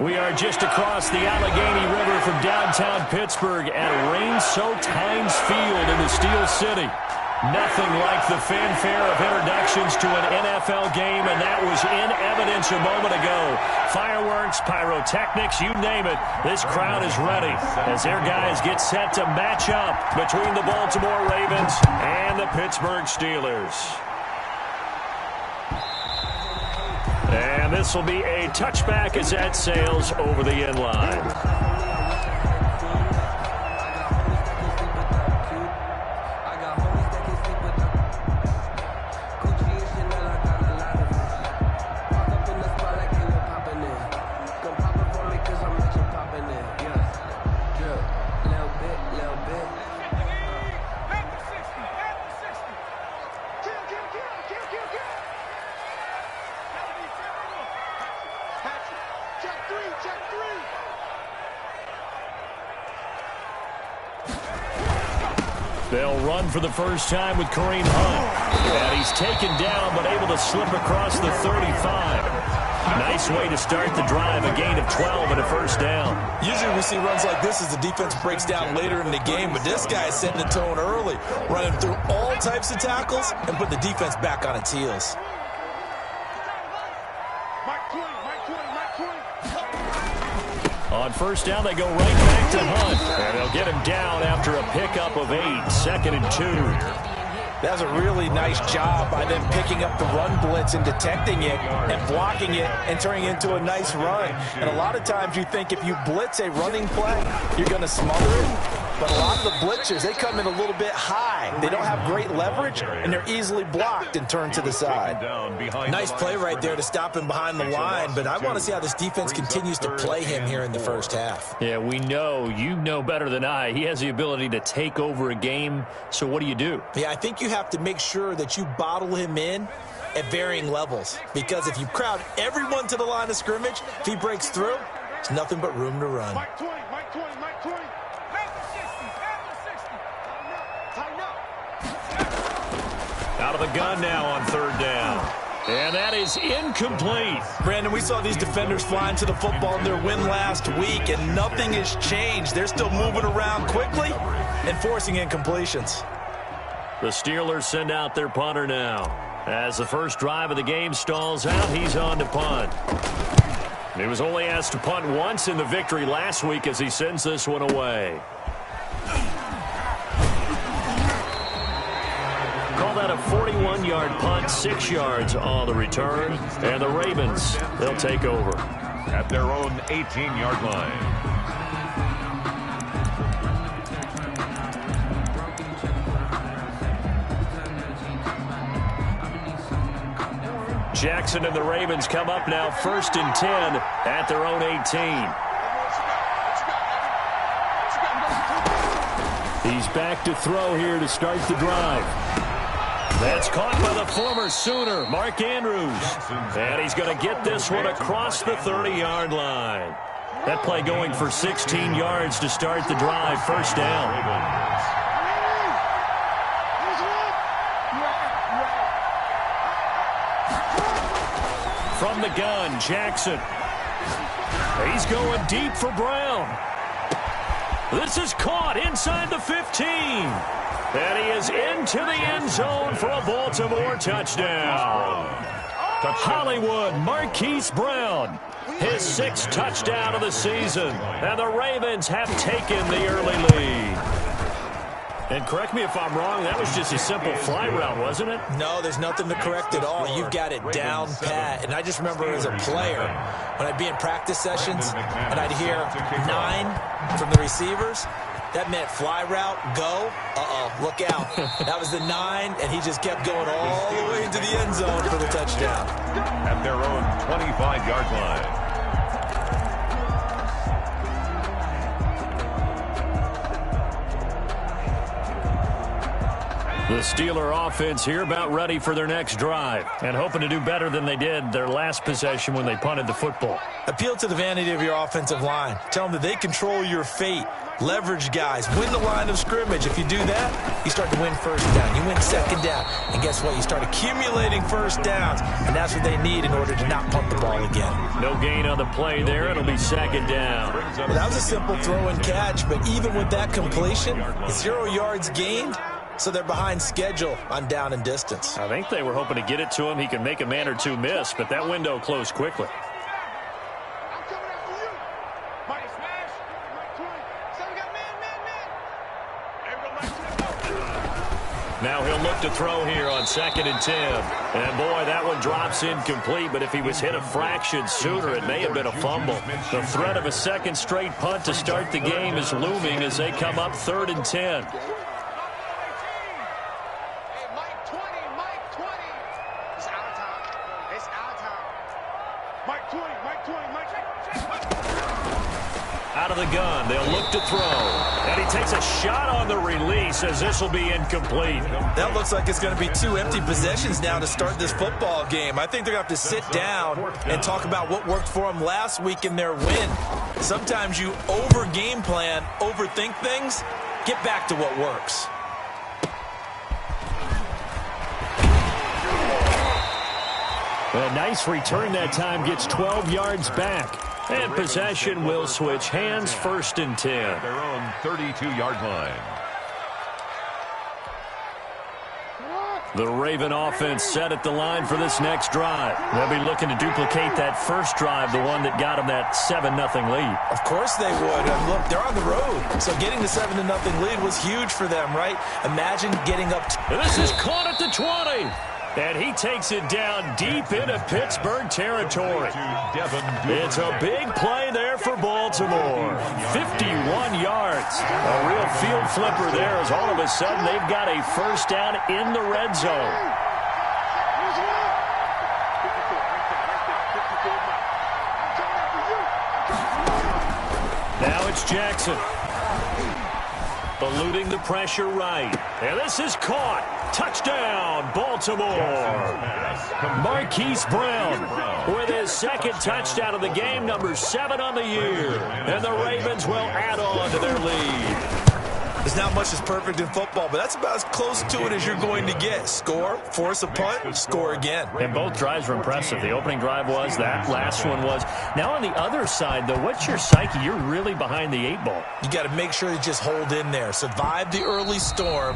We are just across the Allegheny River from downtown Pittsburgh at Rain-soaked Heinz Field in the Steel City. Nothing like the fanfare of introductions to an NFL game, and that was in evidence a moment ago. Fireworks, pyrotechnics, you name it. This crowd is ready as their guys get set to match up between the Baltimore Ravens and the Pittsburgh Steelers. And this will be a touchback as that sails over the end line. They'll run for the first time with Kareem Hunt. And he's taken down but able to slip across the 35. Nice way to start the drive, a gain of 12 and a first down. Usually we see runs like this as the defense breaks down later in the game, but this guy is setting the tone early, running through all types of tackles and putting the defense back on its heels. On first down, they go right back to Hunt. And they'll get him down after a pickup of 8, 2nd and 2. That's a really nice job by them picking up the run blitz and detecting it and blocking it and turning it into a nice run. And a lot of times you think if you blitz a running play, you're going to smother it. But a lot of the blitzers, they come in a little bit high. They don't have great leverage, and they're easily blocked and turned to the side. Nice play right there to stop him behind the line, but I want to see how this defense continues to play him here in the first half. Yeah, we know, you know better than I, he has the ability to take over a game. So what do? Yeah, I think you have to make sure that you bottle him in at varying levels, because if you crowd everyone to the line of scrimmage, if he breaks through, it's nothing but room to run. Out of the gun now on third down. And that is incomplete. Brandon, we saw these defenders flying to the football in their win last week, and nothing has changed. They're still moving around quickly and forcing incompletions. The Steelers send out their punter now. As the first drive of the game stalls out, he's on to punt. He was only asked to punt once in the victory last week as he sends this one away. Call that a 41-yard punt, 6 yards on the return. And the Ravens, they'll take over. At their own 18-yard line. Jackson and the Ravens come up now 1st and 10 at their own 18. He's back to throw here to start the drive. That's caught by the former Sooner, Mark Andrews. And he's going to get this one across the 30-yard line. That play going for 16 yards to start the drive, first down. From the gun, Jackson. He's going deep for Brown. This is caught inside the 15. And he is into the end zone for a Baltimore touchdown. Hollywood Marquise Brown, his 6th touchdown of the season. And the Ravens have taken the early lead. And correct me if I'm wrong, that was just a simple fly route, wasn't it? No, there's nothing to correct at all. You've got it down pat. And I just remember as a player, when I'd be in practice sessions and I'd hear 9 from the receivers, that meant fly route, go. Look out. That was the 9, and he just kept going all the way into the end zone for the touchdown. At their own 25-yard line. The The Steeler offense here about ready for their next drive and hoping to do better than they did their last possession when they punted the football. Appeal to the vanity of your offensive line. Tell them that they control your fate. Leverage guys. Win the line of scrimmage. If you do that, you start to win first down. You win second down. And guess what? You start accumulating first downs. And that's what they need in order to not punt the ball again. No gain on the play there. It'll be second down. Well, that was a simple throw and catch. But even with that completion, 0 yards gained. So they're behind schedule on down and distance. I think they were hoping to get it to him. He could make a man or two miss, but that window closed quickly. Now he'll look to throw here on 2nd and 10. And, boy, that one drops incomplete, but if he was hit a fraction sooner, it may have been a fumble. The threat of a second straight punt to start the game is looming as they come up 3rd and 10. Out of the gun, they'll look to throw. And he takes a shot on the release as this will be incomplete. That looks like it's going to be 2 empty possessions now to start this football game. I think they're going to have to sit down and talk about what worked for them last week in their win. Sometimes you over-game plan, overthink things. Get back to what works. A nice return that time, gets 12 yards back. And possession will switch hands, 1st and 10. Their own 32-yard line. The Raven offense set at the line for this next drive. They'll be looking to duplicate that first drive, the one that got them that 7-0 lead. Of course they would. And look, they're on the road. So getting the 7-0 lead was huge for them, right? Imagine getting up. And this is caught at the 20. And he takes it down deep into Pittsburgh territory. It's a big play there for Baltimore. 51 yards. A real field flipper there as all of a sudden they've got a first down in the red zone. Now it's Jackson. Eluding the pressure right. And this is caught. Touchdown, Baltimore. Marquise Brown with his 2nd touchdown of the game, number 7 on the year. And the Ravens will add on to their lead. There's not much that's perfect in football, but that's about as close to it as you're going to get. Score, force a punt, score again. And both drives were impressive. The opening drive was, that last one was. Now on the other side, though, what's your psyche? You're really behind the 8 ball. You got to make sure you just hold in there. Survive the early storm,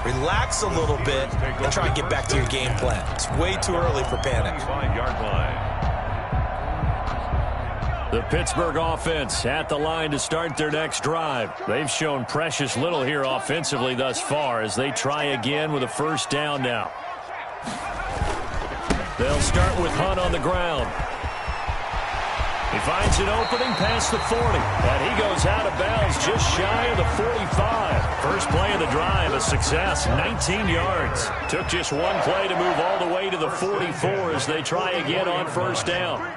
relax a little bit, and try and get back to your game plan. It's way too early for panic. 5-yard line. The Pittsburgh offense at the line to start their next drive. They've shown precious little here offensively thus far as they try again with a first down now. They'll start with Hunt on the ground. He finds an opening past the 40, and he goes out of bounds just shy of the 45. First play of the drive, a success, 19 yards. Took just one play to move all the way to the 44 as they try again on first down.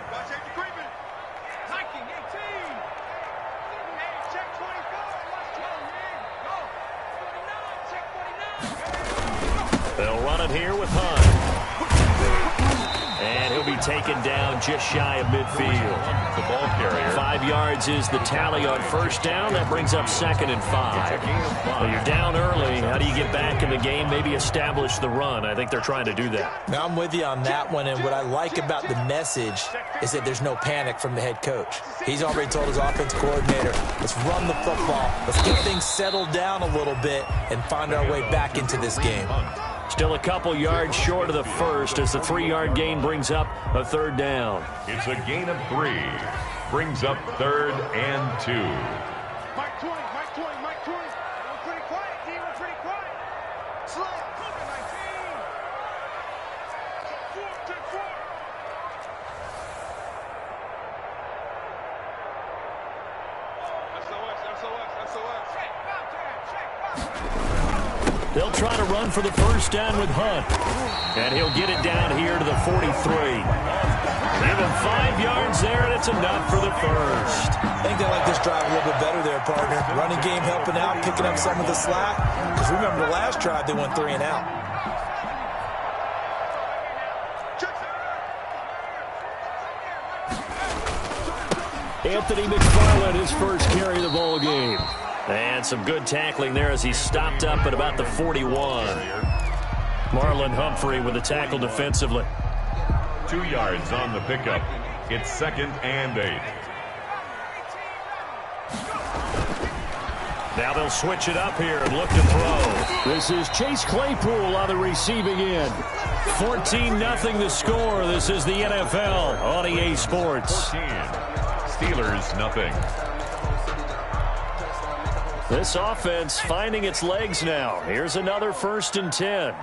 They'll run it here with Hunt. And he'll be taken down just shy of midfield. The ball carrier. 5 yards is the tally on first down. That brings up 2nd and 5. Well, you're down early. How do you get back in the game? Maybe establish the run. I think they're trying to do that. Now I'm with you on that one, and what I like about the message is that there's no panic from the head coach. He's already told his offense coordinator, let's run the football. Let's get things settled down a little bit and find our way back into this game. Still a couple yards short of the first as the 3-yard gain brings up a 3rd down. It's a gain of 3. Brings up 3rd and 2. Mike 20, Mike 20, Mike 20. We're pretty quiet, D. We're pretty quiet. Slow. 19. Take 4. They'll try to run for the first down with Hunt. And he'll get it down here to the 43. In him 5 yards there, and it's enough for the first. I think they like this drive a little bit better there, partner. Running game helping out, picking up some of the slack. Because remember the last drive, they went 3 and out. Anthony McFarland, his first carry of the ball game. And some good tackling there as he stopped up at about the 41. Marlon Humphrey with a tackle defensively. 2 yards on the pickup. It's 2nd and 8. Now they'll switch it up here and look to throw. This is Chase Claypool on the receiving end. 14-0 the score. This is the NFL on EA Sports. 14. Steelers, nothing. This offense finding its legs now. Here's another 1st and 10.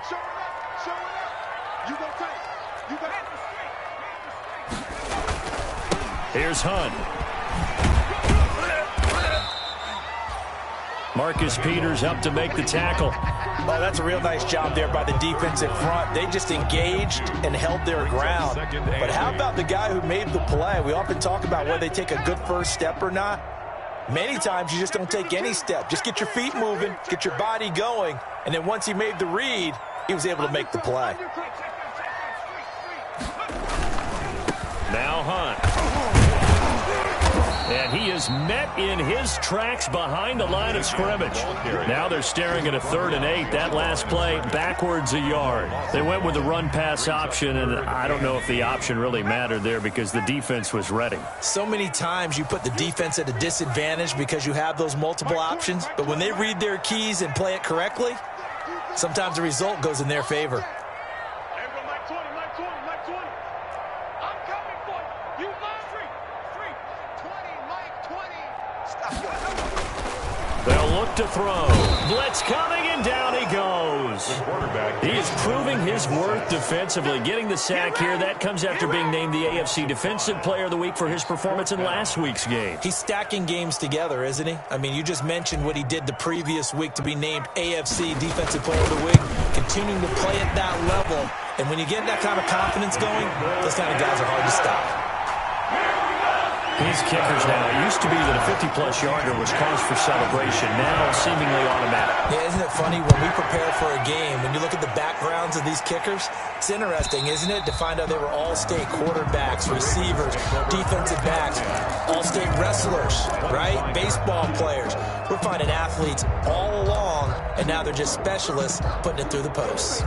Here's Hunt. Marcus Peters up to make the tackle. Oh, that's a real nice job there by the defensive front. They just engaged and held their ground. But how about the guy who made the play? We often talk about whether they take a good first step or not. Many times you just don't take any step. Just get your feet moving, get your body going, and then once he made the read, he was able to make the play. Now Hunt. And he is met in his tracks behind the line of scrimmage. Now they're staring at a 3rd and 8. That last play, backwards a yard. They went with the run-pass option, and I don't know if the option really mattered there because the defense was ready. So many times you put the defense at a disadvantage because you have those multiple options, but when they read their keys and play it correctly, sometimes the result goes in their favor. They'll look to throw. Blitz coming, and down he goes. He is proving his worth defensively, getting the sack here. That comes after being named the AFC Defensive Player of the Week for his performance in last week's game. He's stacking games together, isn't he? I mean, you just mentioned what he did the previous week to be named AFC Defensive Player of the Week, continuing to play at that level. And when you get that kind of confidence going, those kind of guys are hard to stop. These kickers now, it used to be that a 50-plus yarder was cause for celebration. Now seemingly automatic. Yeah, isn't it funny when we prepare for a game, when you look at the backgrounds of these kickers, it's interesting, isn't it, to find out they were all-state quarterbacks, receivers, defensive backs, all-state wrestlers, right? Baseball players. We're finding athletes all along, and now they're just specialists putting it through the posts.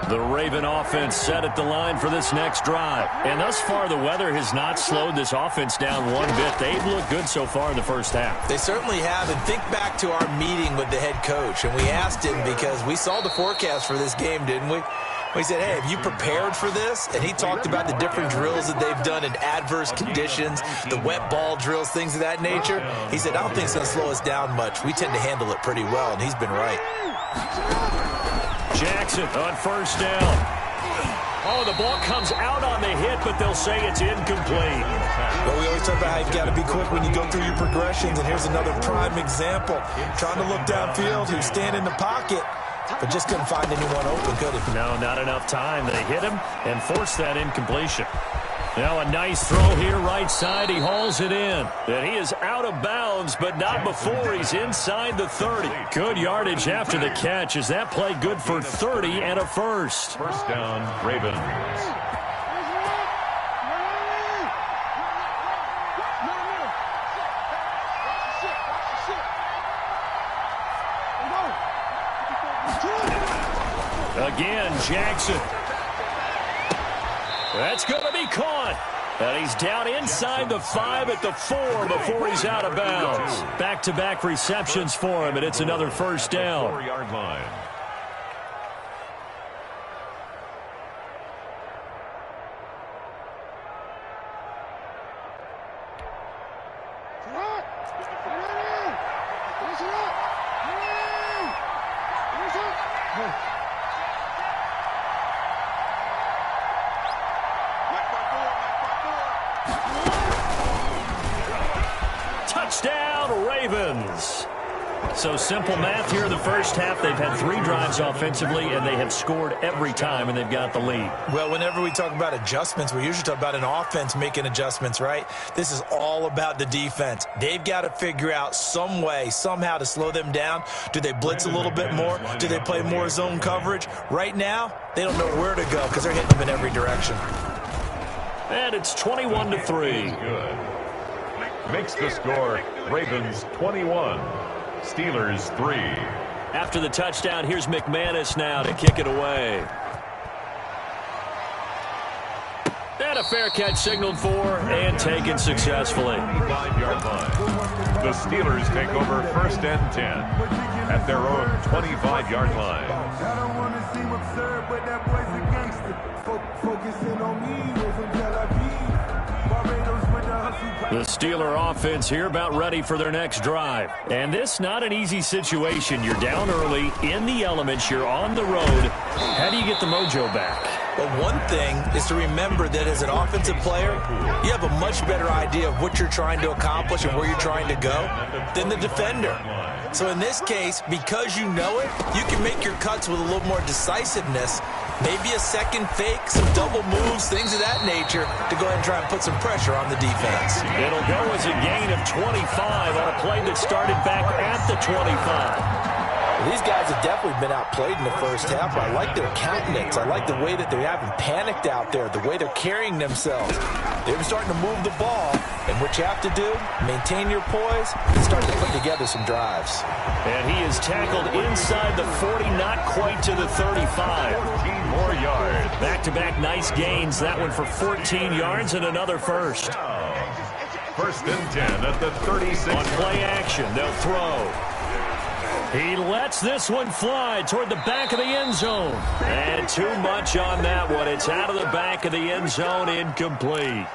The Raven offense set at the line for this next drive. And thus far, the weather has not slowed this offense down one bit. They've looked good so far in the first half. They certainly have. And think back to our meeting with the head coach. And we asked him because we saw the forecast for this game, didn't we? We said, hey, have you prepared for this? And he talked about the different drills that they've done in adverse conditions, the wet ball drills, things of that nature. He said, I don't think it's going to slow us down much. We tend to handle it pretty well, and he's been right. Jackson on 1st down. Oh, the ball comes out on the hit, but they'll say it's incomplete. But we always talk about how you've got to be quick when you go through your progressions, and here's another prime example. Trying to look downfield, he was standing in the pocket, but just couldn't find anyone open, could he? No, not enough time. They hit him and forced that incompletion. Now a nice throw here, right side. He hauls it in. And he is out of bounds, but not before he's inside the 30. Good yardage after the catch. Is that play good for 30 and a first? 1st down, Ravens. Again, Jackson. That's going to be caught. And he's down inside the 5 at the 4 before he's out of bounds. Back-to-back receptions for him, and it's another 1st down. 4-yard line. Touchdown, Ravens. So simple math here in the first half. They've had 3 drives offensively, and they have scored every time, and they've got the lead. Well, whenever we talk about adjustments, we usually talk about an offense making adjustments, right? This is all about the defense. They've got to figure out some way, somehow to slow them down. Do they blitz a little bit more? Do they play more zone coverage? Right now, they don't know where to go because they're hitting them in every direction. And it's 21-3. Good. Makes the score Ravens 21, Steelers 3. After the touchdown, here's McManus now to kick it away. And a fair catch signaled for and taken successfully. 25-yard line. The Steelers take over 1st and 10 at their own 25-yard line. I don't want to seem absurd, but that boy's a gangster. Focusing on me, we're from Tel Aviv. Barbados with the hustle. The Steeler offense here about ready for their next drive. And this not an easy situation. You're down early, in the elements, you're on the road. How do you get the mojo back? But one thing is to remember that as an offensive player, you have a much better idea of what you're trying to accomplish and where you're trying to go than the defender. So in this case, because you know it, you can make your cuts with a little more decisiveness, maybe a second fake, some double moves, things of that nature, to go ahead and try and put some pressure on the defense. It'll go as a gain of 25 on a play that started back at the 25. These guys have definitely been outplayed in the first half. I like their countenance. I like the way that they haven't panicked out there, the way they're carrying themselves. They've been starting to move the ball, and what you have to do, maintain your poise and start to put together some drives. And he is tackled inside the 40, not quite to the 35. 14 more yards. Back-to-back nice gains. That one for 14 yards and another first. 1st and 10 at the 36. On play action, they'll throw. He lets this one fly toward the back of the end zone. And too much on that one. It's out of the back of the end zone, incomplete.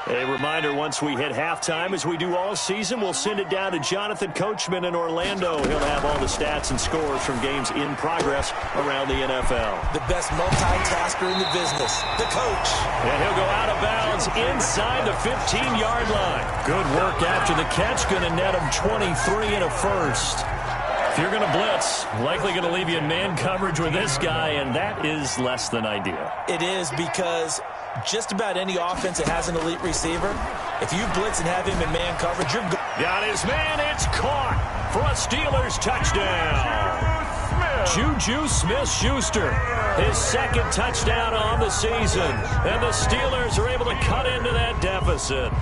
A reminder, once we hit halftime, as we do all season, we'll send it down to Jonathan Coachman in Orlando. He'll have all the stats and scores from games in progress around the NFL. The best multitasker in the business, the coach. And he'll go out of bounds inside the 15-yard line. Good work after the catch. Going to net him 23 and a first. If you're going to blitz, likely going to leave you in man coverage with this guy, and that is less than ideal. It is, because just about any offense that has an elite receiver, if you blitz and have him in man coverage, you're good. Got his man. It's caught for a Steelers touchdown. Juju Smith-Schuster, his 2nd touchdown on the season. And the Steelers are able to cut into that deficit.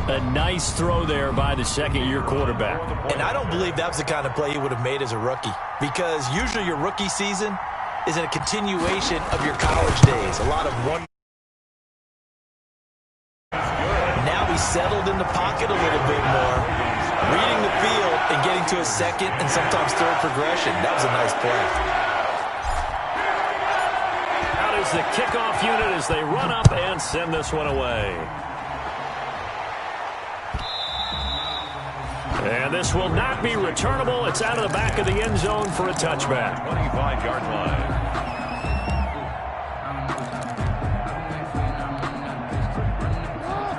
A nice throw there by the 2nd-year quarterback. And I don't believe that was the kind of play he would have made as a rookie, because usually your rookie season is a continuation of your college days. A lot of one. Now he's settled in the pocket a little bit more, reading the field and getting to a 2nd and sometimes 3rd progression. That was a nice play. Out is the kickoff unit as they run up and send this one away. And this will not be returnable. It's out of the back of the end zone for a touchback. 25-yard line.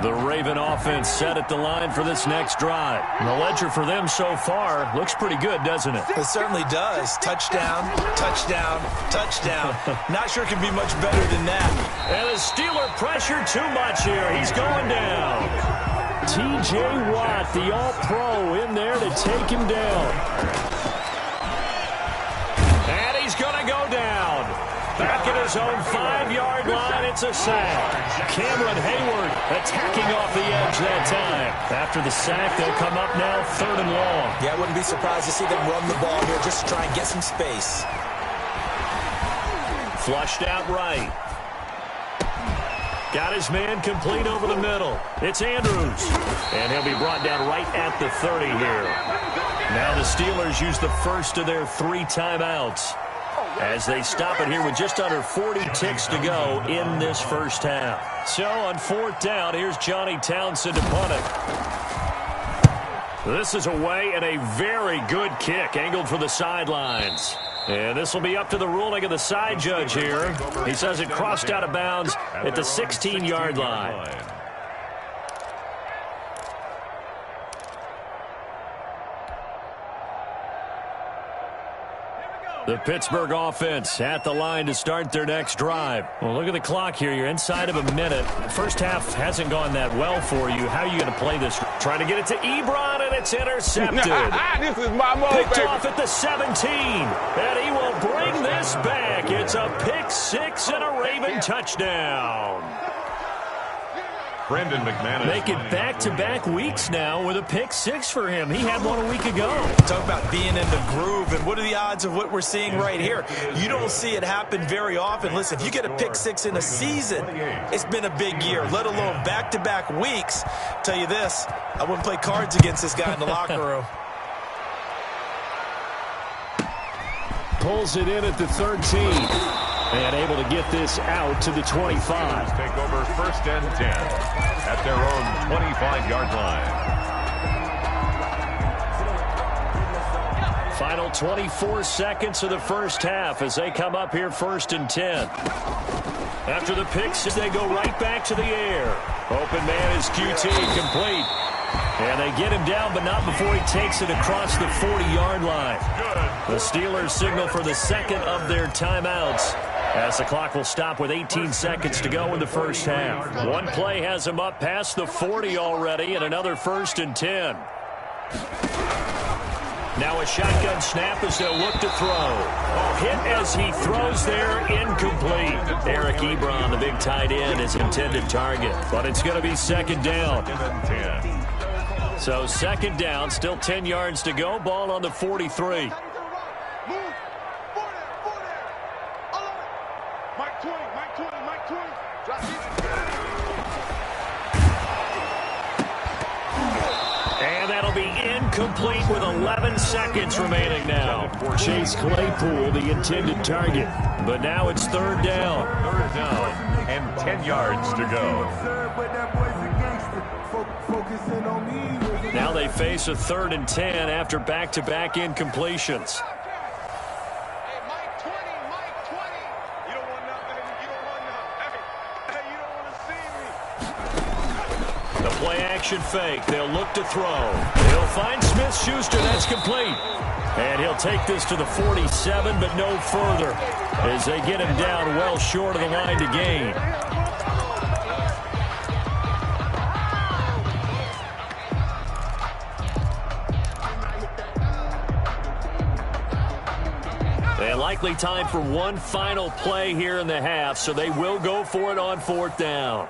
The Raven offense set at the line for this next drive. And the ledger for them so far looks pretty good, doesn't it? It certainly does. Touchdown, touchdown, touchdown. Not sure it can be much better than that. And the Steeler pressure too much here. He's going down. T.J. Watt, the All-Pro, in there to take him down. And he's going to go down. Back at his own 5-yard line, it's a sack. Cameron Hayward attacking off the edge that time. After the sack, they'll come up now 3rd and long. Yeah, I wouldn't be surprised to see them run the ball here just to try and get some space. Flushed out right. Got his man complete over the middle. It's Andrews. And he'll be brought down right at the 30 here. Now the Steelers use the first of their 3 timeouts as they stop it here with just under 40 ticks to go in this first half. So on 4th down, here's Johnny Townsend to punt it. This is away and a very good kick angled for the sidelines. And this will be up to the ruling of the side judge here. He says it crossed out of bounds at the 16-yard line. The Pittsburgh offense at the line to start their next drive. Well, look at the clock here. You're inside of a minute. The first half hasn't gone that well for you. How are you going to play this? Trying to get it to Ebron, and it's intercepted. This is my move, Picked baby. off at the 17, and he will bring this back. It's a pick six and a Raven touchdown. Brendan McManus. Make it back-to-back weeks now with a pick six for him. He had one a week ago. Talk about being in the groove, and what are the odds of what we're seeing right here? You don't see it happen very often. Listen, if you get a pick six in a season, it's been a big year, let alone back-to-back weeks. Tell you this, I wouldn't play cards against this guy in the locker room. Pulls it in at the 13. And able to get this out to the 25. Take over first and 10 at their own 25-yard line. Final 24 seconds of the first half as they come up here first and 10. After the picks, they go right back to the air. Open man is QT, complete. And they get him down, but not before he takes it across the 40-yard line. The Steelers signal for the second of their timeouts, as the clock will stop with 18 seconds to go in the first half. One play has him up past the 40 already, and another first and 10. Now a shotgun snap as they'll look to throw. Hit as he throws there, incomplete. Eric Ebron, the big tight end, is intended target, but it's going to be second down. So second down, still 10 yards to go, ball on the 43. And that'll be incomplete with 11 seconds remaining now. Chase Claypool, the intended target. But now it's third down. Third down and 10 yards to go. Now they face a 3rd and 10 after back-to-back incompletions. Play-action fake. They'll look to throw. He'll find Smith-Schuster. That's complete. And he'll take this to the 47, but no further, as they get him down well short of the line to gain. And likely time for one final play here in the half, so they will go for it on 4th down.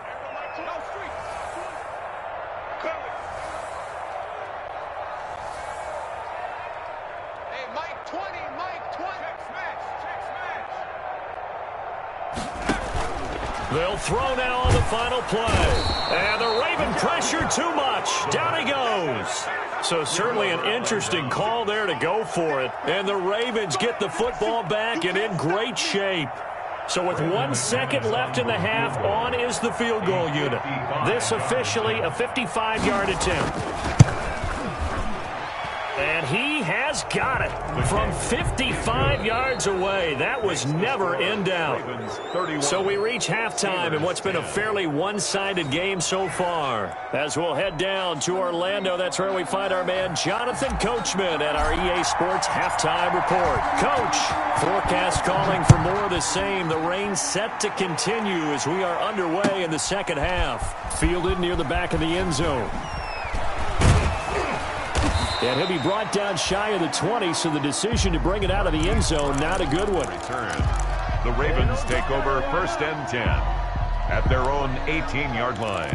They'll throw now on the final play. And the Raven pressure too much. Down he goes. So certainly an interesting call there to go for it. And the Ravens get the football back and in great shape. So with 1 second left in the half, on is the field goal unit. This officially a 55-yard attempt. And he has got it from 55 yards away. That was never in doubt. So we reach halftime in what's been a fairly one-sided game so far. As we'll head down to Orlando, that's where we find our man Jonathan Coachman at our EA Sports Halftime Report. Coach, forecast calling for more of the same. The rain set to continue as we are underway in the second half. Fielded near the back of the end zone. And he'll be brought down shy of the 20, so the decision to bring it out of the end zone, not a good one. The Ravens take over first and 10 at their own 18-yard line.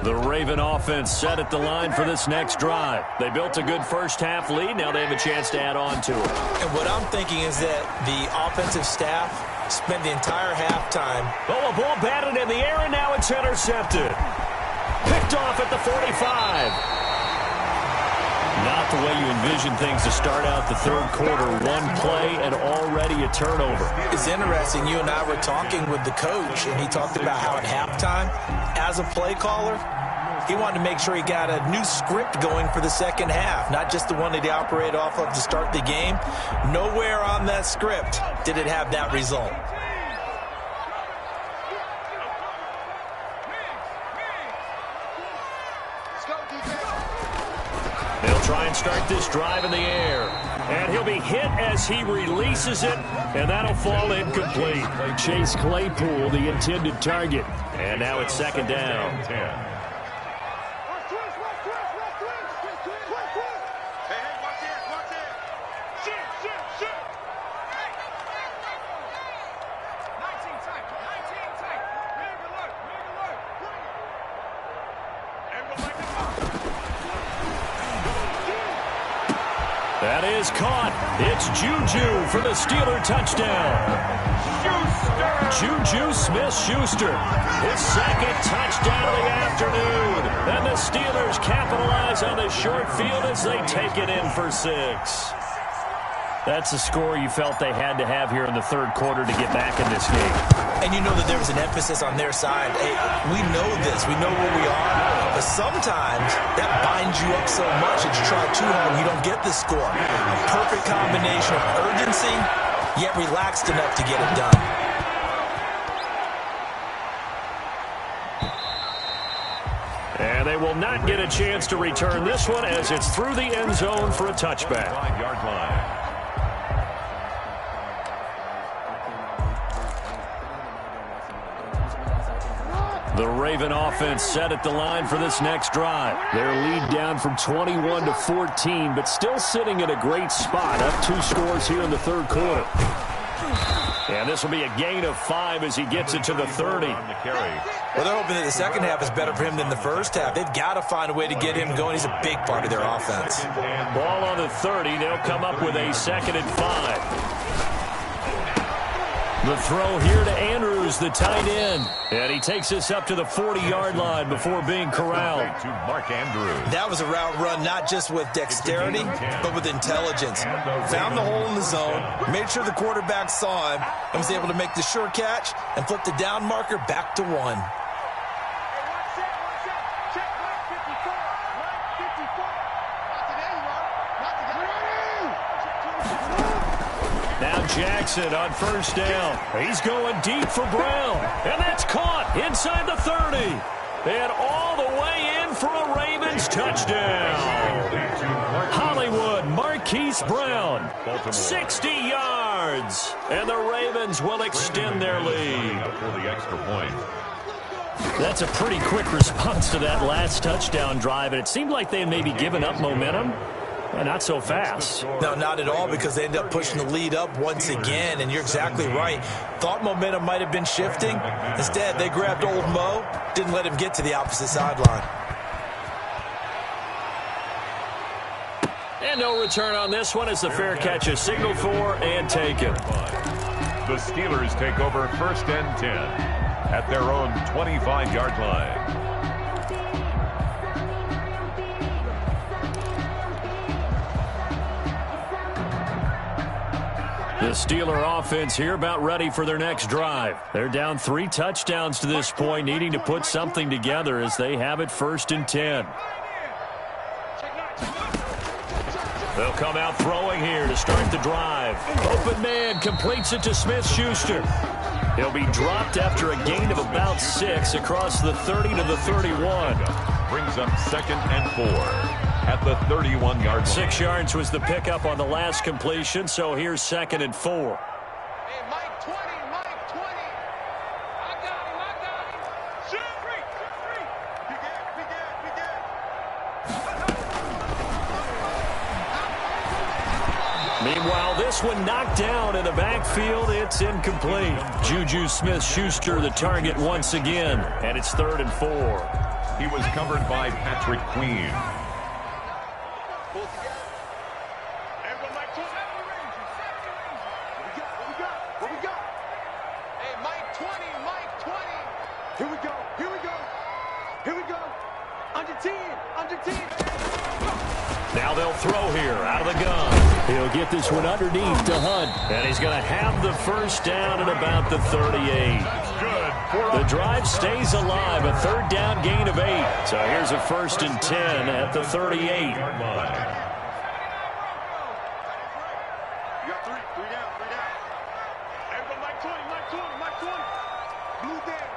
The Raven offense set at the line for this next drive. They built a good first-half lead. Now they have a chance to add on to it. And what I'm thinking is that the offensive staff spent the entire halftime. Oh, a ball batted in the air, and now it's intercepted. Picked off at the 45. Not the way you envision things to start out the third quarter. One play and already a turnover. It's interesting. You and I were talking with the coach, and he talked about how at halftime, as a play caller, he wanted to make sure he got a new script going for the second half, not just the one that he operated off of to start the game. Nowhere on that script did it have that result. try and start this drive in the air. And he'll be hit as he releases it, and that'll fall incomplete. Chase Claypool, the intended target. And now it's second down. 10. That is caught. It's Juju for the Steeler touchdown. Juju Smith-Schuster, his second touchdown of the afternoon. And the Steelers capitalize on the short field as they take it in for 6. That's a score you felt they had to have here in the third quarter to get back in this game. And you know that there was an emphasis on their side. Hey, we know this. We know where we are. But sometimes that binds you up so much that you try too hard and you don't get the score. A perfect combination of urgency, yet relaxed enough to get it done. And they will not get a chance to return this one as it's through the end zone for a touchback. 5-yard line. The Raven offense set at the line for this next drive. Their lead down from 21 to 14, but still sitting in a great spot. Up 2 scores here in the third quarter. And this will be a gain of 5 as he gets it to the 30. Well, they're hoping that the second half is better for him than the first half. They've got to find a way to get him going. He's a big part of their offense. Ball on the 30. They'll come up with a 2nd and 5. The throw here to Andrews, the tight end. And he takes this up to the 40-yard line before being corralled. To Mark Andrews. That was a route run not just with dexterity, but with intelligence. Found the hole in the zone, made sure the quarterback saw him, and was able to make the sure catch and flip the down marker back to 1. Now Jackson on first down. He's going deep for Brown. And that's caught inside the 30. And all the way in for a Ravens touchdown. Hollywood Marquise Brown, 60 yards. And the Ravens will extend their lead. For the extra point. That's a pretty quick response to that last touchdown drive. And it seemed like they had maybe given up momentum. Well, not so fast. No, not at all, because they end up pushing the lead up once again, and you're exactly right. Thought momentum might have been shifting. Instead, they grabbed old Mo, didn't let him get to the opposite sideline. And no return on this one as the fair catch is signaled for and taken. The Steelers take over 1st and 10 at their own 25-yard line. The Steeler offense here about ready for their next drive. They're down 3 touchdowns to this point, needing to put something together as they have it 1st and 10. They'll come out throwing here to start the drive. Open man completes it to Smith-Schuster. He'll be dropped after a gain of about 6 across the 30 to the 31. Brings up 2nd and 4. At the 31-yard line. 6 yards was the pickup on the last completion, so here's 2nd and 4. Hey, Mike 20, Mike 20. I got him. Shoot free. Be good. Meanwhile, this one knocked down in the backfield. It's incomplete. Juju Smith-Schuster the target once again, and it's 3rd and 4. He was covered by Patrick Queen. Now they'll throw here out of the gun. He'll get this one underneath to Hunt. And he's going to have the first down at about the 38. The drive stays alive. A 3rd down gain of 8. So here's a 1st and 10 at the 38. You got 3 down. Everybody, Mike 20. Blue there.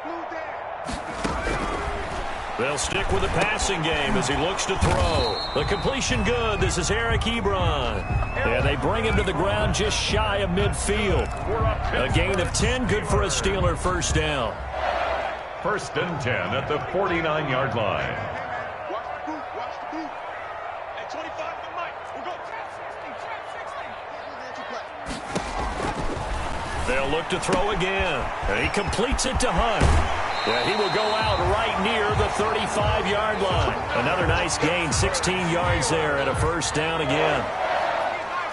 They'll stick with the passing game as he looks to throw. The completion good. This is Eric Ebron. And they bring him to the ground just shy of midfield. A gain of 10, good for a Steeler first down. 1st and 10 at the 49-yard line. Watch the boot. Watch the boot. At 25 to Mike. We'll go. They'll look to throw again. And he completes it to Hunt. Yeah, he will go out right near the 35-yard line. Another nice gain, 16 yards there and a first down again.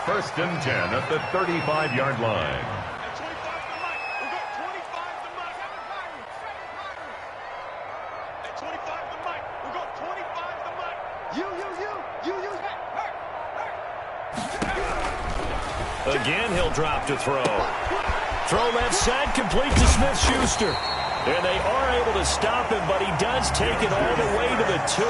1st and 10 at the 35-yard line. At 25 to Mike. We'll go. 25 to Mike. At 25 to Mike. We'll go. 25 to Mike. You. Hurt. Again, he'll drop to throw. Throw left side, complete to Smith-Schuster. And they are able to stop him, but he does take it all the way to the 2.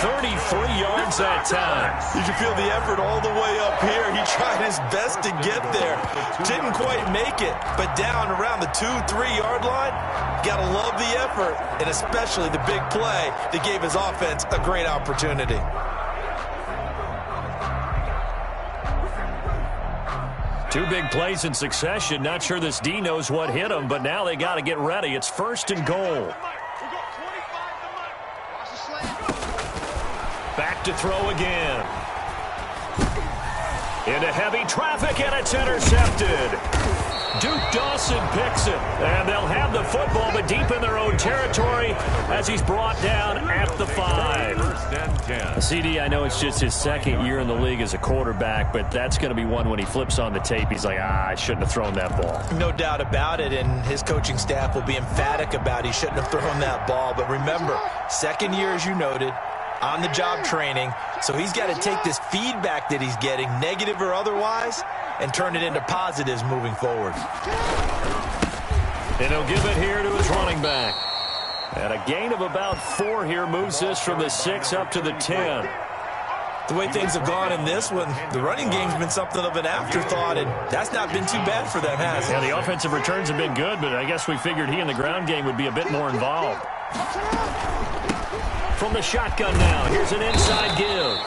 33 yards that time. You can feel the effort all the way up here. He tried his best to get there. Didn't quite make it, but down around the 2-3-yard line, gotta love the effort, and especially the big play that gave his offense a great opportunity. Two big plays in succession. Not sure this D knows what hit him, but now they got to get ready. It's 1st and goal. Back to throw again. Into heavy traffic, and it's intercepted. Duke Dawson picks it, and they'll have the football, but deep in their own territory as he's brought down at the 5. 1st and 10. CD, I know it's just his 2nd year in the league as a quarterback, but that's going to be one when he flips on the tape. He's like, I shouldn't have thrown that ball. No doubt about it, and his coaching staff will be emphatic about he shouldn't have thrown that ball. But remember, 2nd year, as you noted, on-the-job training, so he's got to take this feedback that he's getting, negative or otherwise, and turn it into positives moving forward. And he'll give it here to his running back. And a gain of about 4 here moves this from the 6 up to the 10. The way things have gone in this one, the running game's been something of an afterthought, and that's not been too bad for them, has it? Yeah, the offensive returns have been good, but I guess we figured he in the ground game would be a bit more involved. From the shotgun now, here's an inside give.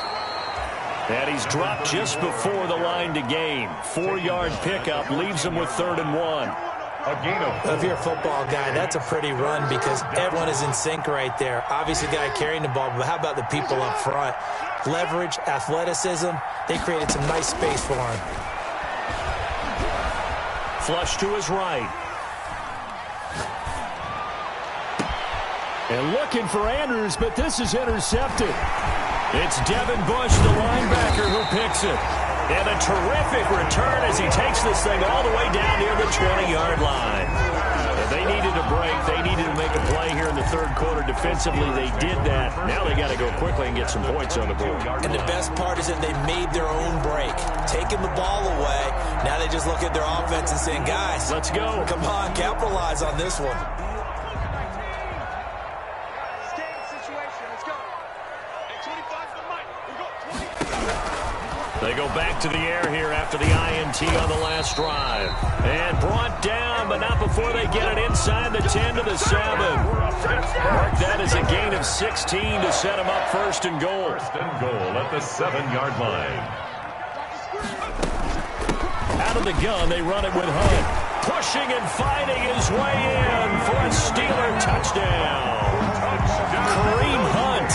And he's dropped just before the line to gain. 4-yard pickup leaves him with 3rd and 1. A gain of 4. If you're a football guy, that's a pretty run because everyone is in sync right there. Obviously, the guy carrying the ball, but how about the people up front? Leverage, athleticism, they created some nice space for him. Flush to his right. And looking for Andrews, but this is intercepted. It's Devin Bush, the linebacker, who picks it. And a terrific return as he takes this thing all the way down near the 20-yard line. And they needed a break. They needed to make a play here in the 3rd quarter. Defensively, they did that. Now they got to go quickly and get some points on the board. And the best part is that they made their own break, taking the ball away. Now they just look at their offense and saying, guys, let's go. Come on, capitalize on this one. They go back to the air here after the INT on the last drive. And brought down, but not before they get it inside the 10 to the 7. Mark that as a gain of 16 to set them up 1st and goal. 1st and goal at the 7-yard line. Out of the gun, they run it with Hunt. Pushing and fighting his way in for a Steeler touchdown. Kareem Hunt,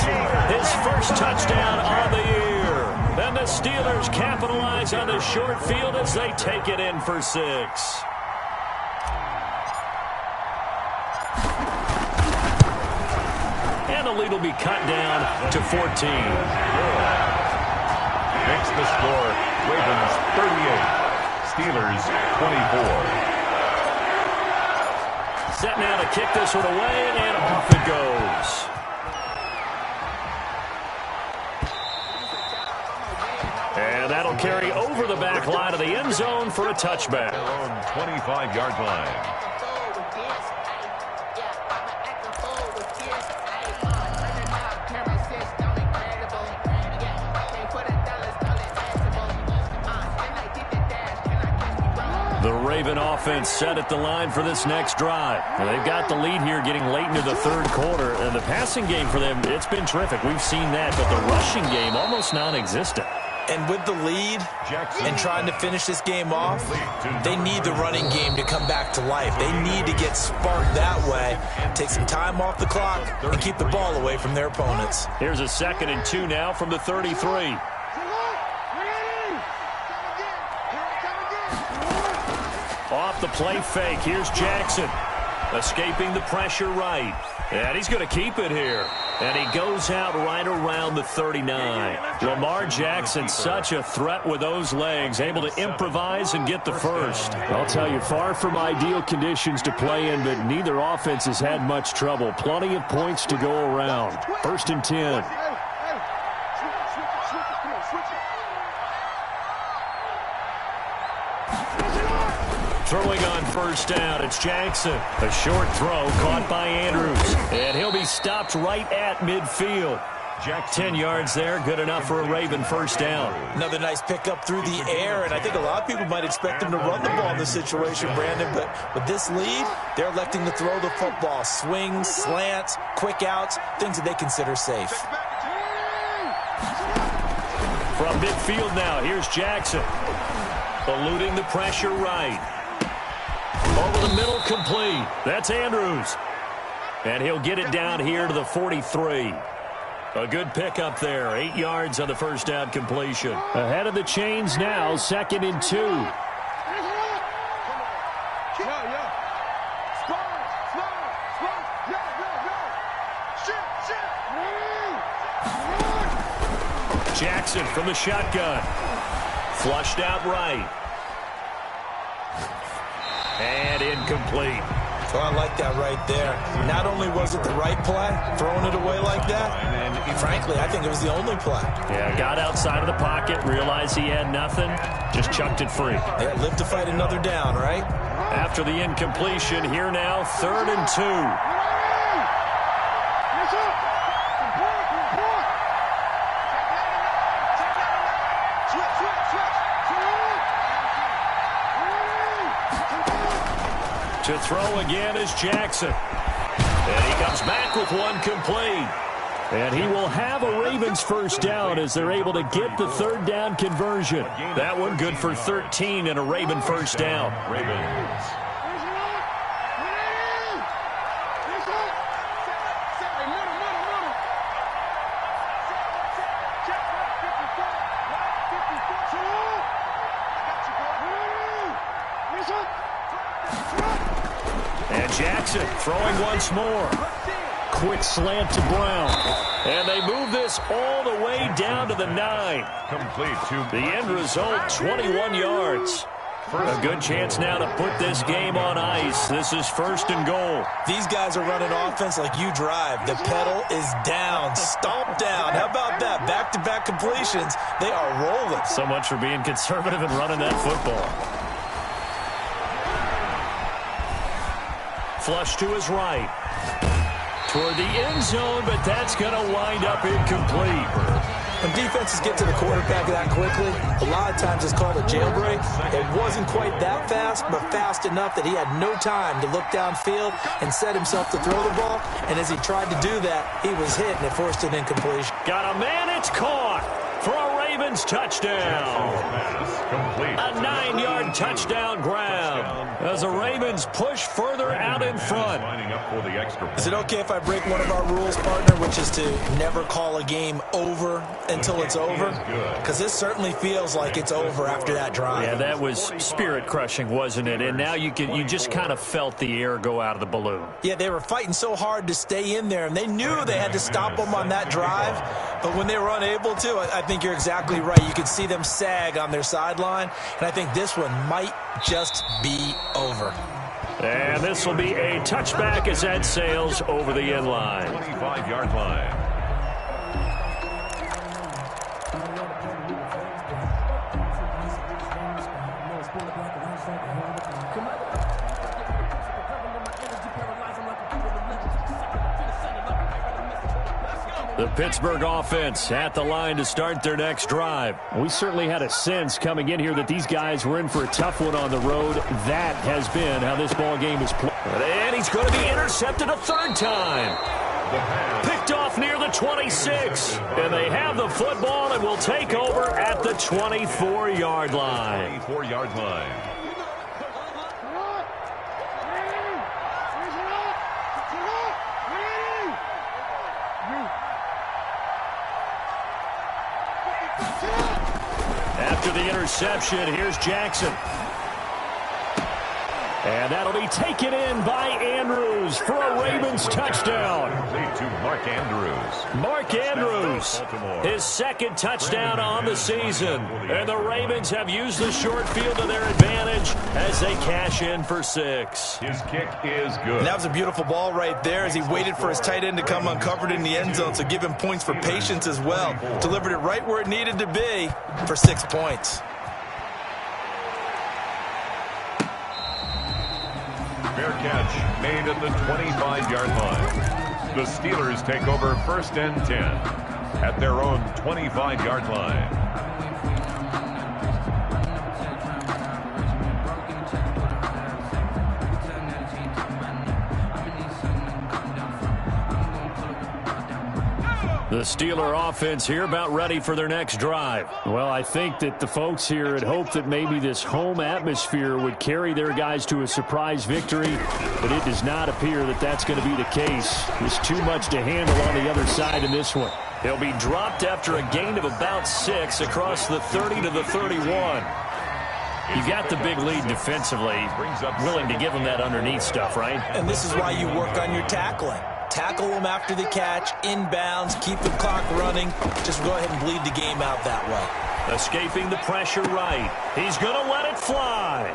his first touchdown on the year. Then the Steelers capitalize on the short field as they take it in for 6. And the lead will be cut down to 14. Makes the score Ravens 38, Steelers 24. Set now to kick this one away, and off it goes. And that'll carry over the back line of the end zone for a touchback. Their own 25-yard line. The Raven offense set at the line for this next drive. Now, they've got the lead here getting late into the third quarter. And the passing game for them, it's been terrific. We've seen that. But the rushing game, almost non-existent. And with the lead and trying to finish this game off, they need the running game to come back to life. They need to get sparked that way, take some time off the clock, and keep the ball away from their opponents. Here's a 2nd and 2 now from the 33. Off the play fake, here's Jackson. Escaping the pressure right. And he's going to keep it here. And he goes out right around the 39. Lamar Jackson, such a threat with those legs, able to improvise and get the first. I'll tell you, far from ideal conditions to play in, but neither offense has had much trouble. Plenty of points to go around. 1st and 10. Throwing on 1st down, it's Jackson. A short throw caught by Andrews. And he'll be stopped right at midfield. 10 yards there, good enough for a Raven 1st down. Another nice pickup through the air, and I think a lot of people might expect him to run the ball in this situation, Brandon, but with this lead, they're electing to throw the football. Swings, slants, quick outs, things that they consider safe. From midfield now, here's Jackson. Eluding the pressure right. Over the middle, complete. That's Andrews. And he'll get it down here to the 43. A good pickup there. 8 yards on the 1st down completion. Ahead of the chains now, 2nd and 2. Jackson from the shotgun. Flushed out right. And incomplete. So I like that right there. Not only was it the right play, throwing it away like that, frankly, I think it was the only play. Yeah, got outside of the pocket, realized he had nothing, just chucked it free. Yeah, live to fight another down, right? After the incompletion, here now, 3rd and 2. To throw again is Jackson. And he comes back with one complete. And he will have a Ravens 1st down as they're able to get the 3rd down conversion. That one good for 13 and a Raven 1st down. Ravens. And Jackson throwing once more. Quick slant to Brown. And they move this all the way down to the 9. Complete to the end result, 21 yards. A good chance now to put this game on ice. This is 1st and goal. These guys are running offense like you drive. The pedal is down, stomped down. How about that? Back-to-back completions. They are rolling. So much for being conservative and running that football. Flush to his right. Toward the end zone, but that's going to wind up incomplete. When defenses get to the quarterback that quickly, a lot of times it's called a jailbreak. It wasn't quite that fast, but fast enough that he had no time to look downfield and set himself to throw the ball. And as he tried to do that, he was hit, and it forced an incompletion. Got a man, it's caught for a Ravens touchdown. A 9-yard touchdown grab as the Ravens push further out in front. Is it okay if I break one of our rules, partner, which is to never call a game over until it's over? Because this certainly feels like it's over after that drive. Yeah, that was spirit-crushing, wasn't it? And now you just kind of felt the air go out of the balloon. Yeah, they were fighting so hard to stay in there, and they knew they had to stop them on that drive. But when they were unable to, I think you're exactly right. You could see them sag on their sideline, and I think this one might just be over. And this will be a touchback as that sails over the end line. 25-yard line. The Pittsburgh offense at the line to start their next drive. We certainly had a sense coming in here that these guys were in for a tough one on the road. That has been how this ball game is played. And he's going to be intercepted a third time. Picked off near the 26. And they have the football and will take over at the 24-yard line. 24-yard line. After the interception, here's Jackson. And that'll be taken in by Andrews for a Ravens touchdown. To Mark Andrews. Mark Andrews, his second touchdown on the season. And the Ravens have used the short field to their advantage as they cash in for 6. His kick is good. And that was a beautiful ball right there as he waited for his tight end to come uncovered in the end zone, so give him points for patience as well. Delivered it right where it needed to be for 6 points. Fair catch made at the 25-yard line. The Steelers take over first and 10 at their own 25-yard line. The Steeler offense here about ready for their next drive. Well, I think that the folks here had hoped that maybe this home atmosphere would carry their guys to a surprise victory, but it does not appear that that's going to be the case. There's too much to handle on the other side in this one. He'll be dropped after a gain of about 6 across the 30 to the 31. You got the big lead defensively, willing to give them that underneath stuff, right? And this is why you work on your tackling. Tackle them after the catch, inbounds, keep the clock running. Just go ahead and bleed the game out that way. Escaping the pressure right. He's going to let it fly.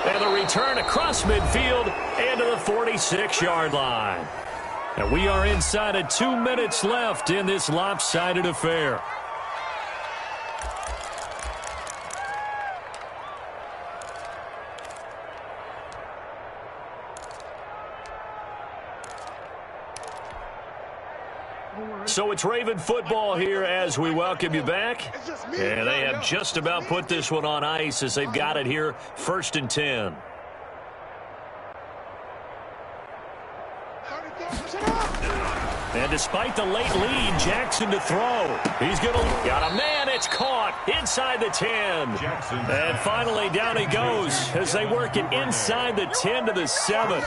And the return across midfield and to the 46-yard line. And we are inside of 2 minutes left in this lopsided affair. So it's Raven football here as we welcome you back. And they have just about put this one on ice as they've got it here, 1st and 10. And despite the late lead, Jackson to throw. He's going to got a man. It's caught inside the 10. And finally down he goes as they work it inside the 10 to the 7.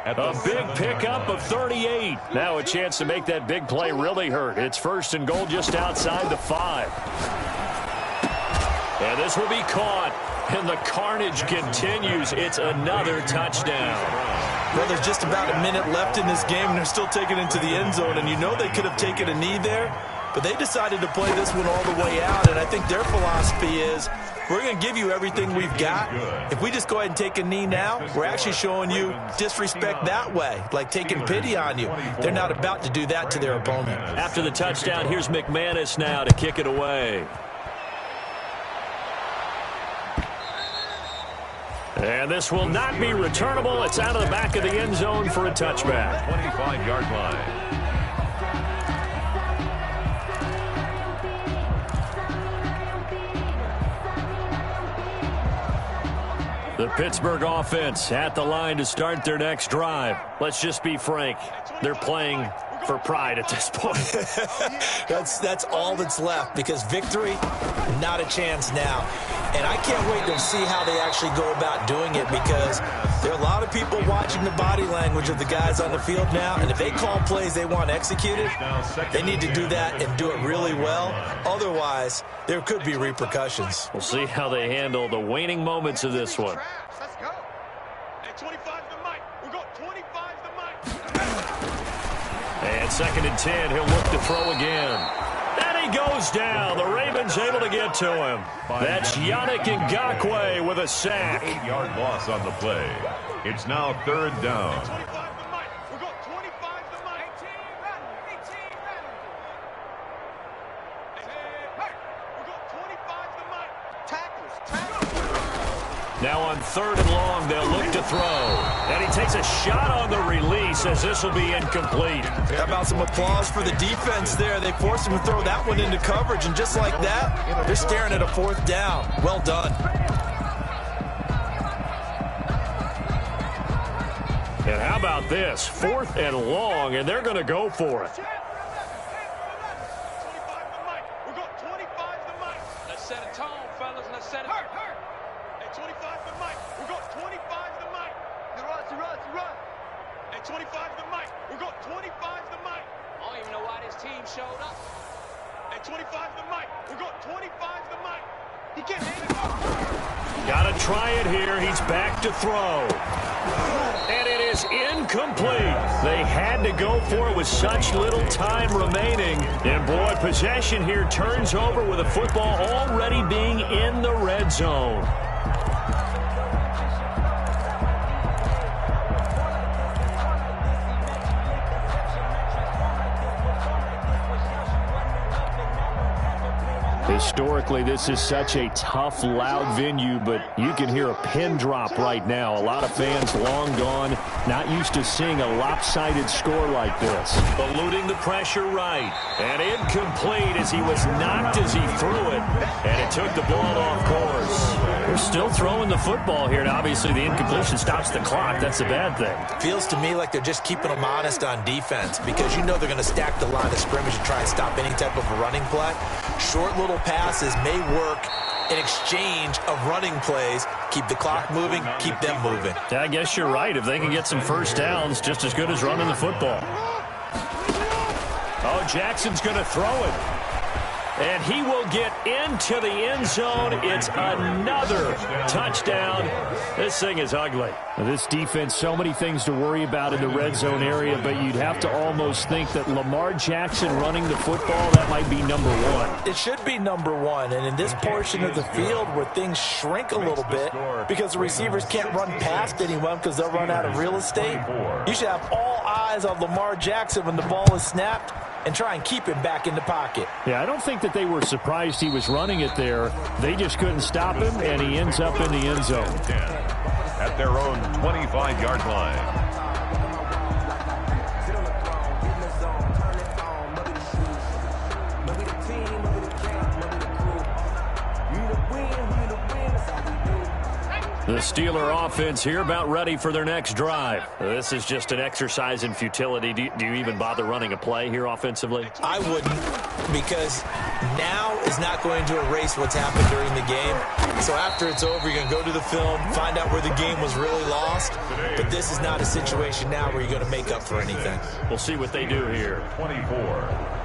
A big pickup of 38. Now a chance to make that big play really hurt. It's 1st and goal just outside the 5. And this will be caught. And the carnage continues. It's another touchdown. Well, there's just about a minute left in this game, and they're still taking it into the end zone. And you know they could have taken a knee there, but they decided to play this one all the way out. And I think their philosophy is, we're going to give you everything we've got. If we just go ahead and take a knee now, we're actually showing you disrespect that way, like taking pity on you. They're not about to do that to their opponent. After the touchdown, here's McManus now to kick it away. And this will not be returnable. It's out of the back of the end zone for a touchback. 25-yard line. The Pittsburgh offense at the line to start their next drive. Let's just be frank. They're playing for pride at this point. That's all that's left, because victory, not a chance now. And I can't wait to see how they actually go about doing it, because there are a lot of people watching the body language of the guys on the field now, and if they call plays they want executed, they need to do that and do it really well. Otherwise, there could be repercussions. We'll see how they handle the waning moments of this one. Let's go. Hey, 25 to Mike. We got 25 to Mike. And 2nd and 10. He'll look to throw again. And he goes down. The Ravens able to get to him. That's Yannick Ngakoue with a sack. 8-yard loss on the play. It's now 3rd down. 25 to Mike. We got 25 to Mike. 18 Hey, we got 25 to Mike. Tackles. Now on 3rd and long, they'll look to throw. And he takes a shot on the release as this will be incomplete. How about some applause for the defense there? They forced him to throw that one into coverage, and just like that, they're staring at a 4th down. Well done. And how about this? 4th and long, and they're going to go for it. Let's set a tone, fellas. Let's set it. Hey, 25 the mic. We got 25 the mic. Run. Hey, 25 the mic. We got 25 the mic. I don't even know why this team showed up. Hey, 25 the mic. We got 25 the mic. He can't hit it. Got to try it here. He's back to throw. And it is incomplete. They had to go for it with such little time remaining. And boy, possession here turns over with the football already being in the red zone. Historically, this is such a tough, loud venue, but you can hear a pin drop right now. A lot of fans long gone, not used to seeing a lopsided score like this. Eluding the pressure right, and incomplete as he was knocked as he threw it, and it took the ball off course. They're still throwing the football here, and obviously the incompletion stops the clock. That's a bad thing. Feels to me like they're just keeping them honest on defense, because you know they're going to stack the line of scrimmage and try and stop any type of a running play. Short little passes may work in exchange of running plays. Keep the clock moving, keep them moving. Yeah, I guess you're right. If they can get some first downs, just as good as running the football. Oh, Jackson's going to throw it. And he will get into the end zone. It's another touchdown. This thing is ugly. Now, this defense, so many things to worry about in the red zone area, but you'd have to almost think that Lamar Jackson running the football, that might be number one. It should be number one, and in this portion of the field where things shrink a little bit because the receivers can't run past anyone because they'll run out of real estate, you should have all eyes on Lamar Jackson when the ball is snapped and try and keep him back in the pocket. Yeah, I don't think that they were surprised he was running it there. They just couldn't stop him, and he ends up in the end zone. At their own 25-yard line. The Steeler offense here about ready for their next drive. This is just an exercise in futility. Do you even bother running a play here offensively? I wouldn't, because now is not going to erase what's happened during the game. So after it's over, you're going to go to the film, find out where the game was really lost. But this is not a situation now where you're going to make up for anything. We'll see what they do here. 24.